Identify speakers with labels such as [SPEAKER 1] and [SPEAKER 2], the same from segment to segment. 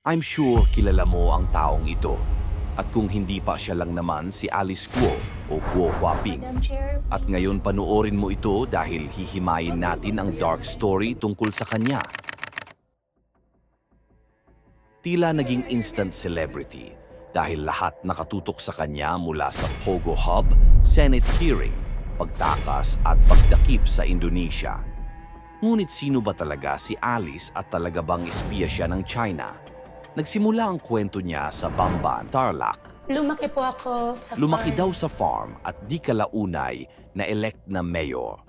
[SPEAKER 1] I'm sure kilala mo ang taong ito. At kung hindi pa siya lang naman si Alice Guo o Guo Huaping.
[SPEAKER 2] Madam Chair,
[SPEAKER 1] At ngayon panoorin mo ito dahil hihimayin natin ang dark story tungkol sa kanya. Tila naging instant celebrity dahil lahat nakatutok sa kanya mula sa Pogo Hub, Senate hearing, pagtakas at pagdakip sa Indonesia. Ngunit sino ba talaga si Alice at talaga bang espiya siya ng China? Nagsimula ang kwento niya sa Bamban, Tarlac.
[SPEAKER 2] lumaki po ako sa
[SPEAKER 1] Lumaki
[SPEAKER 2] farm.
[SPEAKER 1] daw sa farm at di kalaunay na elect na mayor.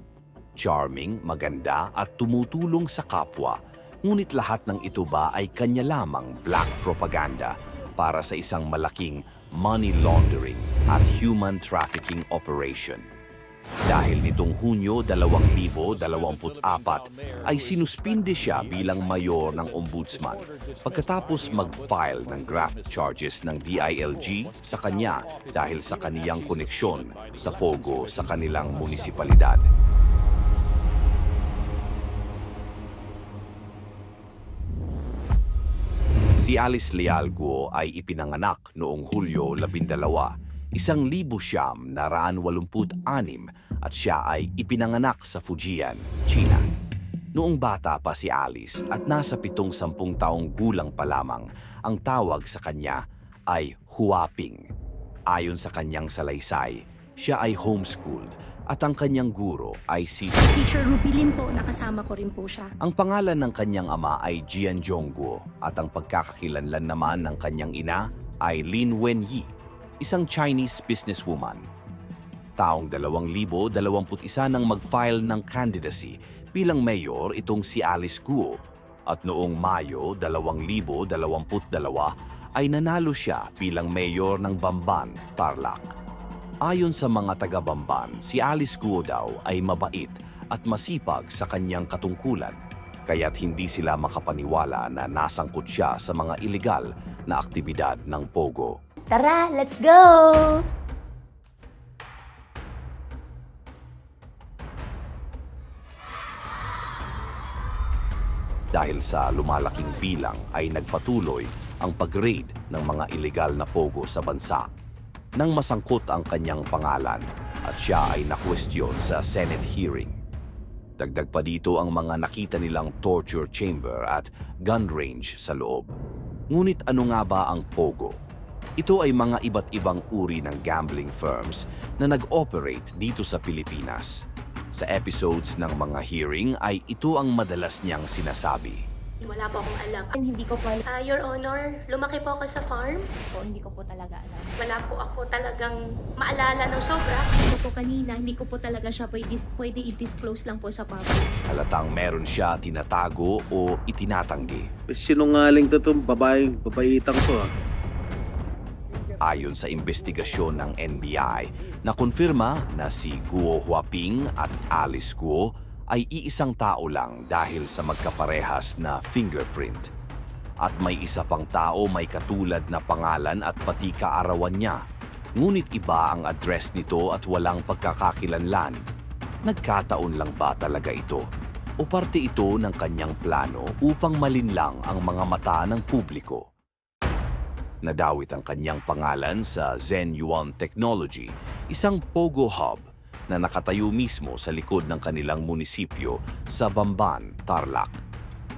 [SPEAKER 1] Charming, maganda at tumutulong sa kapwa. Ngunit lahat ng ito ba ay kanya lamang black propaganda para sa isang malaking money laundering at human trafficking operation. Dahil nitong Hunyo 2024 ay sinuspinde siya bilang mayor ng ombudsman pagkatapos mag-file ng graft charges ng DILG sa kanya dahil sa kaniyang koneksyon sa Pogo sa kanilang munisipalidad. Si Alice Leal Guo ay ipinanganak noong Hulyo 12, 1986 at siya ay ipinanganak sa Fujian, China. Noong bata pa si Alice at nasa 70 taong gulang pa lamang, ang tawag sa kanya ay Huaping. Ayon sa kanyang salaysay, siya ay homeschooled at ang kanyang guro ay si
[SPEAKER 2] Teacher Rubilin po, nakasama ko rin po siya.
[SPEAKER 1] Ang pangalan ng kanyang ama ay Jian Zhongguo at ang pagkakakilanlan naman ng kanyang ina ay Lin Wenyi, isang Chinese businesswoman. Taong 2021 nang mag-file ng candidacy bilang mayor itong si Alice Guo at noong Mayo 2022 ay nanalo siya bilang mayor ng Bamban, Tarlac. Ayon sa mga taga-Bamban, si Alice Guo daw ay mabait at masipag sa kanyang katungkulan, kaya't hindi sila makapaniwala na nasangkot siya sa mga ilegal na aktibidad ng Pogo.
[SPEAKER 2] Tara, let's go!
[SPEAKER 1] Dahil sa lumalaking bilang ay nagpatuloy ang pag-raid ng mga ilegal na Pogo sa bansa. Nang masangkot ang kanyang pangalan at siya ay nakwestiyon sa Senate hearing. Dagdag pa dito ang mga nakita nilang torture chamber at gun range sa loob. Ngunit ano nga ba ang Pogo? Ito ay mga iba't ibang uri ng gambling firms na nag-operate dito sa Pilipinas. Sa episodes ng mga hearing ay ito ang madalas niyang sinasabi.
[SPEAKER 3] Wala po akong alam. Hindi ko po alam. Your Honor, lumaki po ako sa farm.
[SPEAKER 2] Po, hindi ko po talaga alam.
[SPEAKER 3] Wala po ako talagang maalala ng sobra. Ito po kanina, hindi ko po talaga siya pwede i-disclose lang po sa public.
[SPEAKER 1] Halatang meron siya tinatago o itinatanggi.
[SPEAKER 4] Sinungaling to itong babaitang to.
[SPEAKER 1] Ayon sa investigasyon ng NBI, nakonfirma na si Guo Huaping at Alice Guo ay iisang tao lang dahil sa magkaparehas na fingerprint. At may isa pang tao may katulad na pangalan at pati kaarawan niya. Ngunit iba ang address nito at walang pagkakakilanlan. Nagkataon lang ba talaga ito? O parte ito ng kanyang plano upang malinlang ang mga mata ng publiko? Nadawit ang kanyang pangalan sa Zen Yuan Technology, isang Pogo Hub na nakatayo mismo sa likod ng kanilang munisipyo sa Bamban, Tarlac.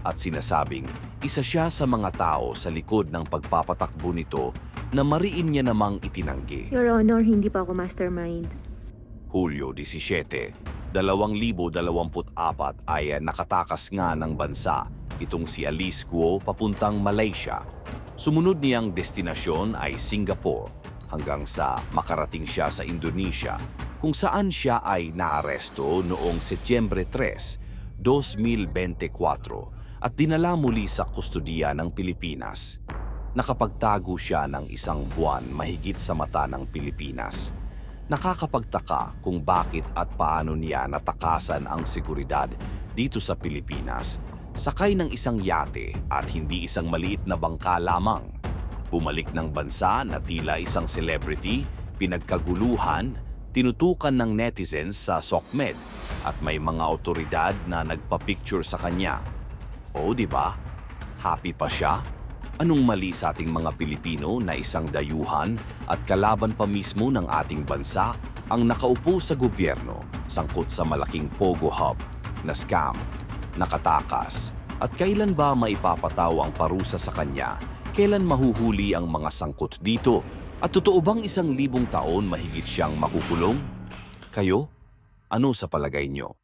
[SPEAKER 1] At sinasabing isa siya sa mga tao sa likod ng pagpapatakbo nito na mariin niya namang itinanggi.
[SPEAKER 5] Your Honor, hindi pa ako mastermind.
[SPEAKER 1] Hulyo 17, 2024 ay nakatakas nga ng bansa itong si Alice Guo papuntang Malaysia. Sumunod niyang destinasyon ay Singapore hanggang sa makarating siya sa Indonesia kung saan siya ay naaresto noong Setyembre 3, 2024 at dinala muli sa kustudiya ng Pilipinas. Nakapagtago siya ng isang buwan mahigit sa mata ng Pilipinas. Nakakapagtaka kung bakit at paano niya natakasan ang seguridad dito sa Pilipinas. Sakay ng isang yate at hindi isang maliit na bangka lamang. Bumalik ng bansa na tila isang celebrity, pinagkaguluhan, tinutukan ng netizens sa SOCMED at may mga otoridad na nagpa-picture sa kanya. O di ba? Happy pa siya? Anong mali sa ating mga Pilipino na isang dayuhan at kalaban pa mismo ng ating bansa ang nakaupo sa gobyerno, sangkot sa malaking Pogo Hub, na scam, nakatakas, at kailan ba maipapataw ang parusa sa kanya? Kailan mahuhuli ang mga sangkot dito? At totoo bang 1,000 taon mahigit siyang makukulong? Kayo? Ano sa palagay nyo?